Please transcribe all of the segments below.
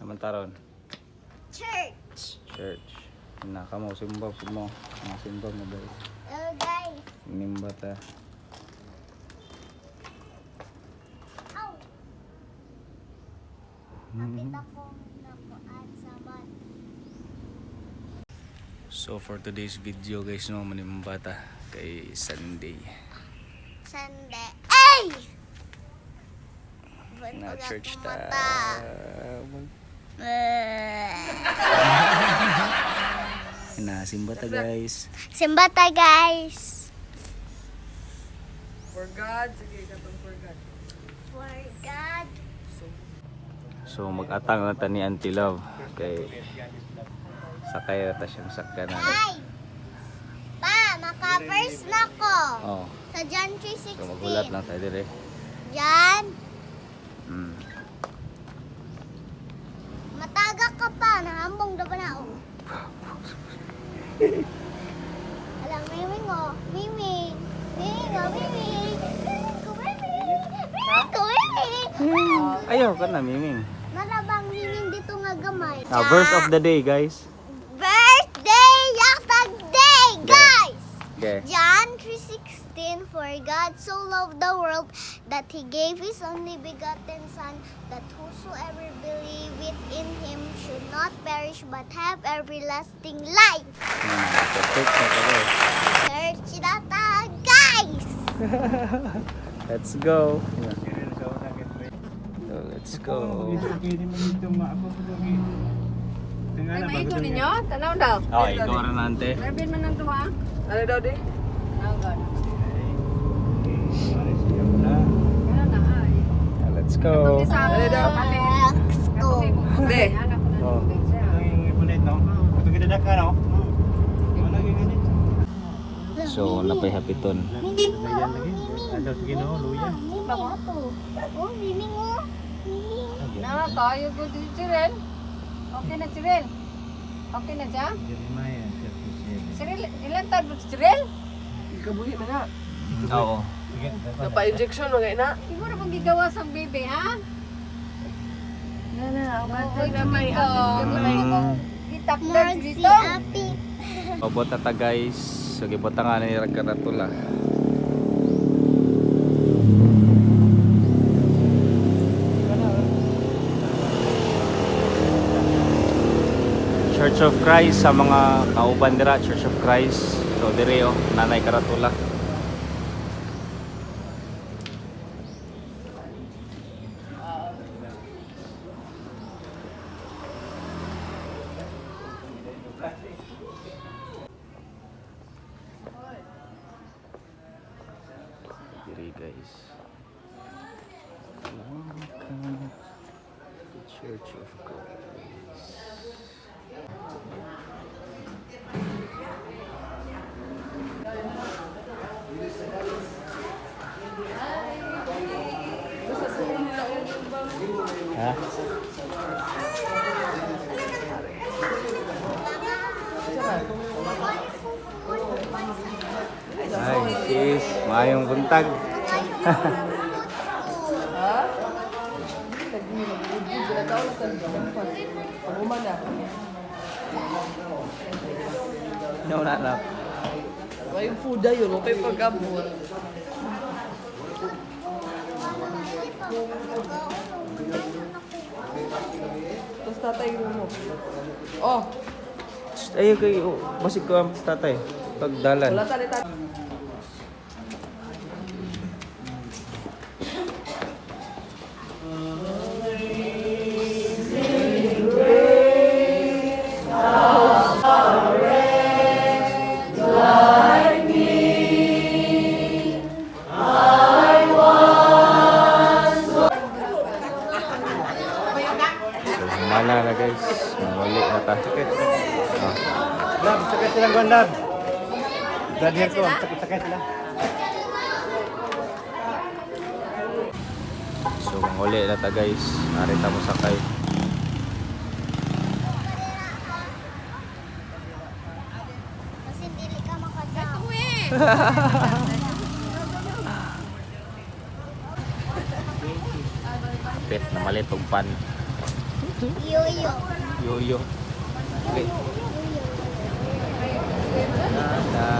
Samantaron. Church. Church. Naka mo, simba po mo. Simba mo guys. Hello guys. Nimba ta. Ow! Nakita ko nakuan sa mat. So for today's video guys, no, manimba ta kay Sunday. Sunday. Ay! Na church ta. Na simba ta guys. Simba ta guys. For God, sige katong for God. For God. So mag-atang ta ni Auntie Love kay sakay ta siyang sakyanan. Ay! Pa, maka-verse na ko. Oh. Sa John 3:16. So magulat lang tayo dire. John, Mm. mataga ka pa. Nahambong na ba na ako? Alam, miming o. Miming. Miming o, miming. Miming ko, miming. Ayaw ka na, Miming. Marabang miming dito nga gamay. Now, verse of the day, guys. Birthday yaktag day, guys! Okay. John 3:16, for God so loved the world that He gave His only begotten Son, that whosoever believeth in Him should not perish but have everlasting life. So, church na tayo. Church na ta, guys! Let's go. So, let's go. Ay, maito ninyo? Tanaw daw. Okay, ikaw rin nante. Rabin man ang tuwa. Ano daw di? Tanaw daw. Ano na ay. Let's go. Ano daw? Let's go. Hindi. Oh. So, napay hapiton. Miming mo, miming. Oh, miming mo. Miming. Na, tayo ko di Cyril. Okay na Cyril. Okay na siya? Cyril, ilan taon mo si Cyril? Ikabuhi na na. Oo. Napa-injection mo ngayon na? Siguro pag gigawa sa baby, ha? Okay na may itakdag Mark si dito. Api. Pabot na ta guys. So, gibota nga na ni Ragkaratula. Church of Christ sa mga kauban dira, Church of Christ. So dire oh, Nanay Karatula. Dire guys. Welcome to Church of Christ. Ha? Ay, sis, mayong buntag. No, na na. May food yun, okay pag-abot. Tapos tatay mo. Oh, Ay, kayo, basig ko ang tatay. Pagdalan. wala talita. So, mala na guys. Mali na ta. Oh. Lab, sakit silang guandab. Dadher ko, sakit sila. So, manguli na ta guys. Narita mo sakay. Kasi dili ka makadaw. Kapit na malitog pan. Yo-yo. Yoyo. Okay. Nana.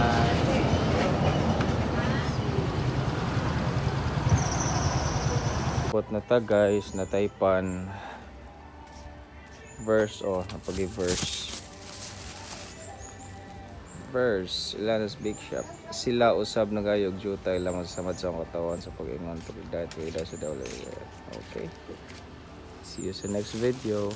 Put na ta guys, na taypan verse verse ilanas big shop sila usab nagayog jutay lamang sa samad sa katawan sa pag-ingon pagdayat sa dawla. Okay, see you sa next video.